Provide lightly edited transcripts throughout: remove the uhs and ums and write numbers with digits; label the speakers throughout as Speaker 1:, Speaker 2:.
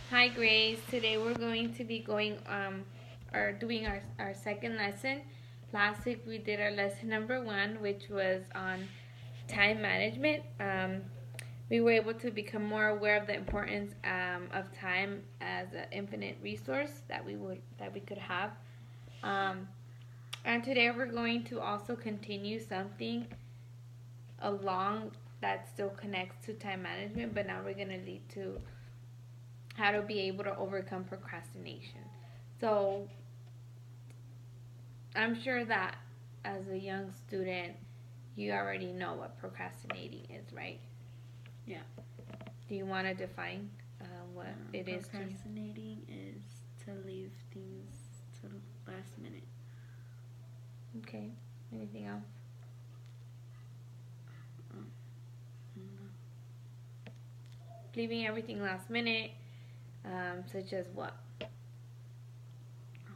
Speaker 1: Hi Grace. Today we're going to be going or doing our second lesson. Last week we did our lesson number 1, which was on time management. We were able to become more aware of the importance of time as an infinite resource that we could have. Um, and today we're going to also continue something along that still connects to time management, but now we're going to lead to how to be able to overcome procrastination. So, I'm sure that as a young student, you already know what procrastinating is, right?
Speaker 2: Yeah.
Speaker 1: Do you want to define what it is to you?
Speaker 2: Procrastinating is to leave things to the last minute.
Speaker 1: Okay. Anything else?
Speaker 2: Mm,
Speaker 1: Leaving everything last minute, such as what?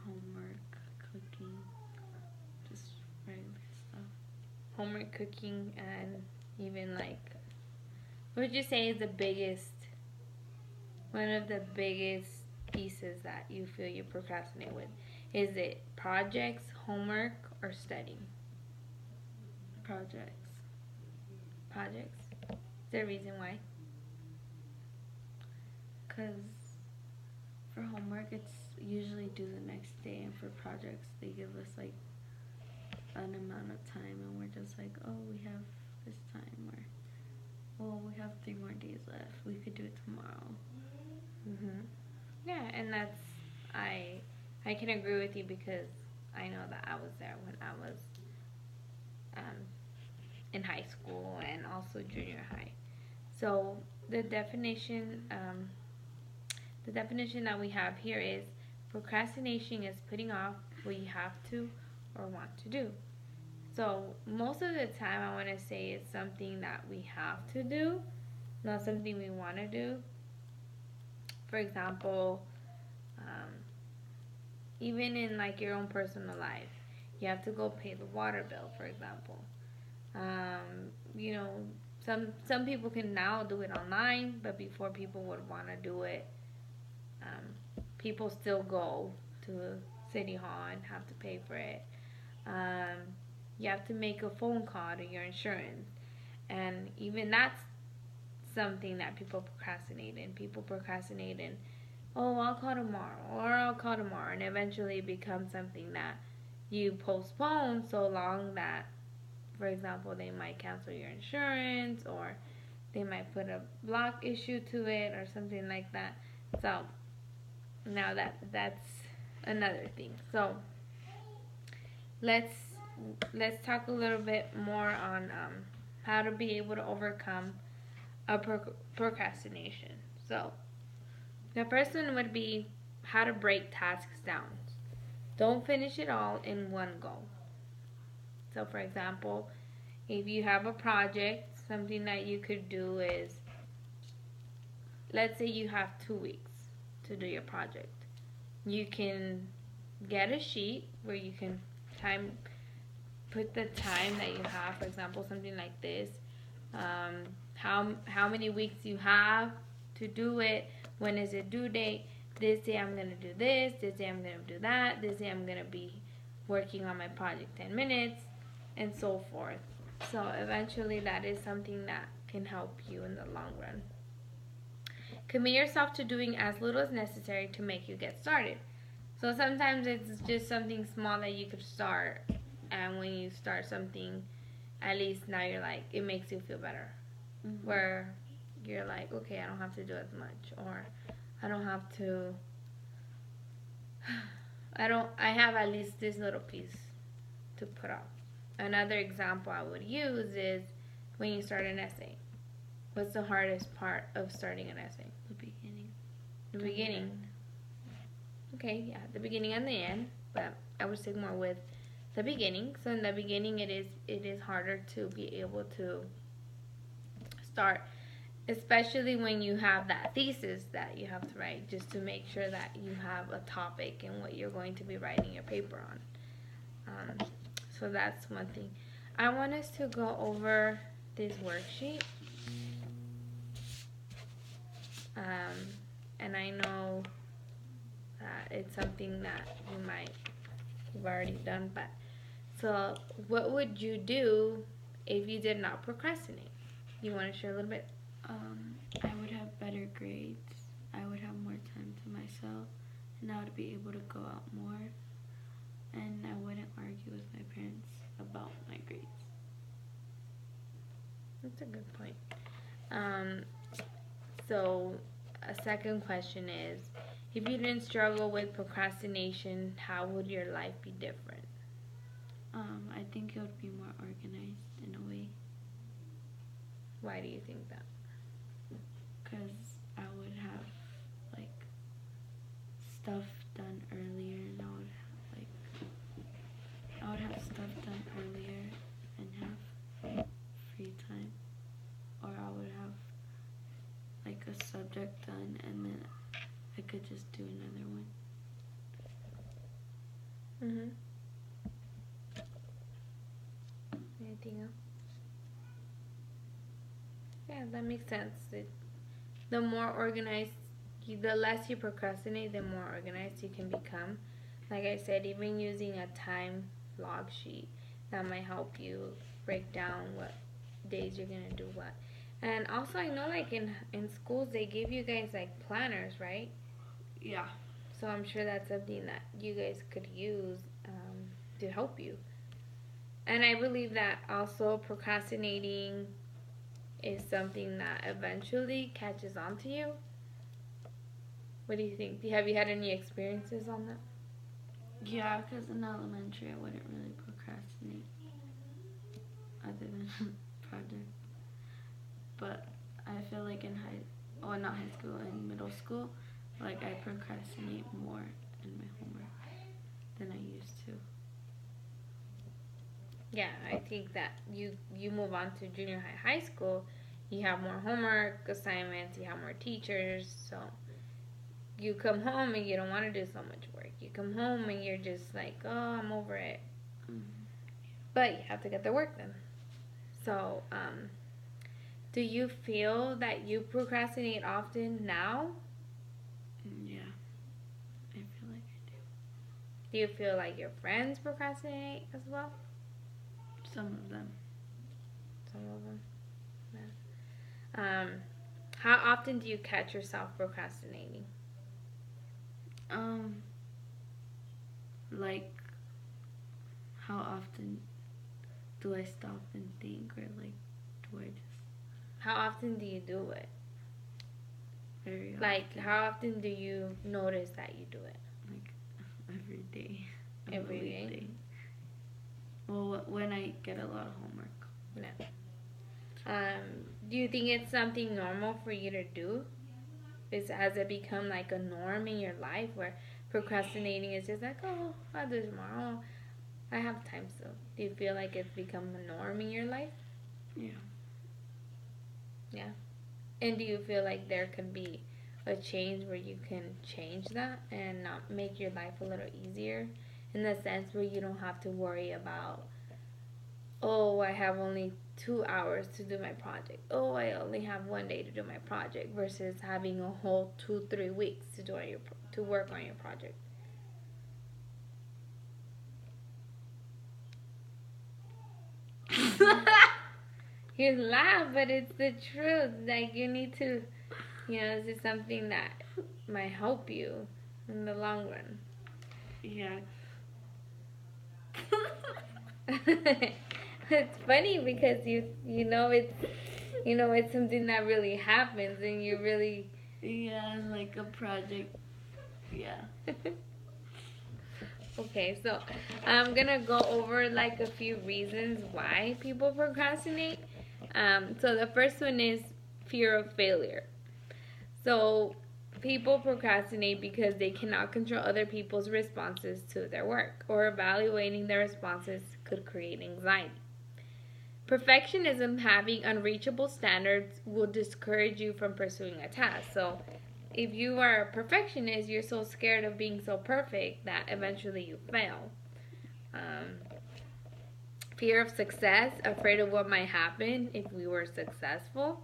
Speaker 2: Homework, cooking, just regular stuff.
Speaker 1: Homework, cooking, and even like, what would you say is one of the biggest pieces that you feel you procrastinate with? Is it projects, homework, or studying?
Speaker 2: Projects.
Speaker 1: Projects. Is there a reason why?
Speaker 2: Because for homework, it's usually due the next day, and for projects, they give us like an amount of time, and we're just like, oh, we have this time, or well, we have 3 more days left. We could do it tomorrow.
Speaker 1: Yeah, and I can agree with you because I know that I was there when I was um, in high school and also junior high. So the definition the definition that we have here is procrastination is putting off what you have to or want to do. So most of the time, I want to say it's something that we have to do, not something we want to do. For example, um, even in like your own personal life, you have to go pay the water bill, for example. You know, some people can now do it online, but before people would want to do it, people still go to City Hall and have to pay for it. Um, you have to make a phone call to your insurance, and even that's something that people procrastinate and people procrastinate and oh, I'll call tomorrow or I'll call tomorrow, and eventually it becomes something that you postpone so long that, for example, they might cancel your insurance or they might put a block issue to it or something like that. So now that's another thing. So let's let's talk a little bit more on how to be able to overcome a procrastination. So the first one would be how to break tasks down. Don't finish it all in one go. So, for example, if you have a project, something that you could do is, let's say you have 2 weeks to do your project. You can get a sheet where you can time put the time that you have. For example, something like this. How many weeks you have to do it? When is it due date? This day I'm gonna do this. This day I'm gonna do that. This day I'm gonna be working on my project 10 minutes, and so forth. So eventually, that is something that can help you in the long run. Commit yourself to doing as little as necessary to make you get started. So sometimes it's just something small that you could start, and when you start something, at least now you're like, it makes you feel better.
Speaker 2: Mm-hmm.
Speaker 1: Where you're like, okay, I don't have to do as much, or I don't have to, I have at least this little piece to put off. Another example I would use is when you start an essay. What's the hardest part of starting an essay?
Speaker 2: The beginning.
Speaker 1: The beginning. Okay, yeah, the beginning and the end, but I would stick more with the beginning. So in the beginning, it is harder to be able to start, especially when you have that thesis that you have to write, just to make sure that you have a topic and what you're going to be writing your paper on. So that's one thing. I want us to go over this worksheet. And I know it's something that you've already done. But so, what would you do if you did not procrastinate? You want to share a little bit?
Speaker 2: I would have better grades. I would have more time to myself, and I would be able to go out more. And I wouldn't argue with my parents about my grades.
Speaker 1: That's a good point. So, a second question is, if you didn't struggle with procrastination, how would your life be different?
Speaker 2: I think it would be more organized in a way,
Speaker 1: Why do you think that?
Speaker 2: because I would have like stuff done earlier, and I would have stuff done earlier and have free time, or I would have like a subject done, and then I could just do another one.
Speaker 1: Mm-hmm. Anything else? Yeah, that makes sense. The more organized, the less you procrastinate, the more organized you can become. Like I said, even using a time log sheet, that might help you break down what days you're gonna do what. And also, I know like in schools they give you guys like planners, right?
Speaker 2: Yeah.
Speaker 1: So I'm sure that's something that you guys could use to help you. And I believe that also procrastinating is something that eventually catches on to you. What do you think? Have you had any experiences on that?
Speaker 2: Yeah, because in elementary I wouldn't really procrastinate other than project. But I feel like not high school, in middle school, like I procrastinate more in my homework than I used to.
Speaker 1: Yeah, I think that you move on to junior high school, you have more homework assignments, you have more teachers, so you come home and you don't want to do so much work. You come home and you're just like, oh, I'm over it.
Speaker 2: Mm-hmm.
Speaker 1: But you have to get the work done. So, do you feel that you procrastinate often now?
Speaker 2: Yeah, I feel like I do.
Speaker 1: Do you feel like your friends procrastinate as well?
Speaker 2: Some of them.
Speaker 1: Some of them. Yeah. How often do you catch yourself procrastinating?
Speaker 2: Like, how often do I stop and think, or like, do I just
Speaker 1: How often do you do it?
Speaker 2: very often?
Speaker 1: Like, how often do you notice that you do it?
Speaker 2: Like, every day. On
Speaker 1: Every
Speaker 2: the
Speaker 1: day?
Speaker 2: weekday. Well, when I get a lot of homework.
Speaker 1: No. Do you think it's something normal for you to do? Has it become like a norm in your life where procrastinating is just like, oh, I'll do it tomorrow. I have time still. Do you feel like it's become a norm in your life?
Speaker 2: Yeah.
Speaker 1: Yeah. And do you feel like there could be a change where you can change that and not make your life a little easier? In the sense where you don't have to worry about, oh, I have only 2 hours to do my project. Oh, I only have 1 day to do my project, versus having a whole 2-3 weeks to work on your project. You laugh, but it's the truth. Like, you need to, this is something that might help you in the long run.
Speaker 2: Yeah.
Speaker 1: It's funny because it's something that really happens, and you really
Speaker 2: Yeah, like a project. Yeah.
Speaker 1: Okay, so I'm gonna go over like a few reasons why people procrastinate. So the first one is fear of failure. So people procrastinate because they cannot control other people's responses to their work, or evaluating their responses could create anxiety. Perfectionism, having unreachable standards, will discourage you from pursuing a task. So if you are a perfectionist, you're so scared of being so perfect that eventually you fail. Fear of success, afraid of what might happen if we were successful.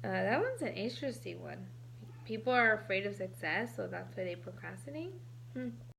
Speaker 1: That one's an interesting one. people are afraid of success, so that's why they procrastinate.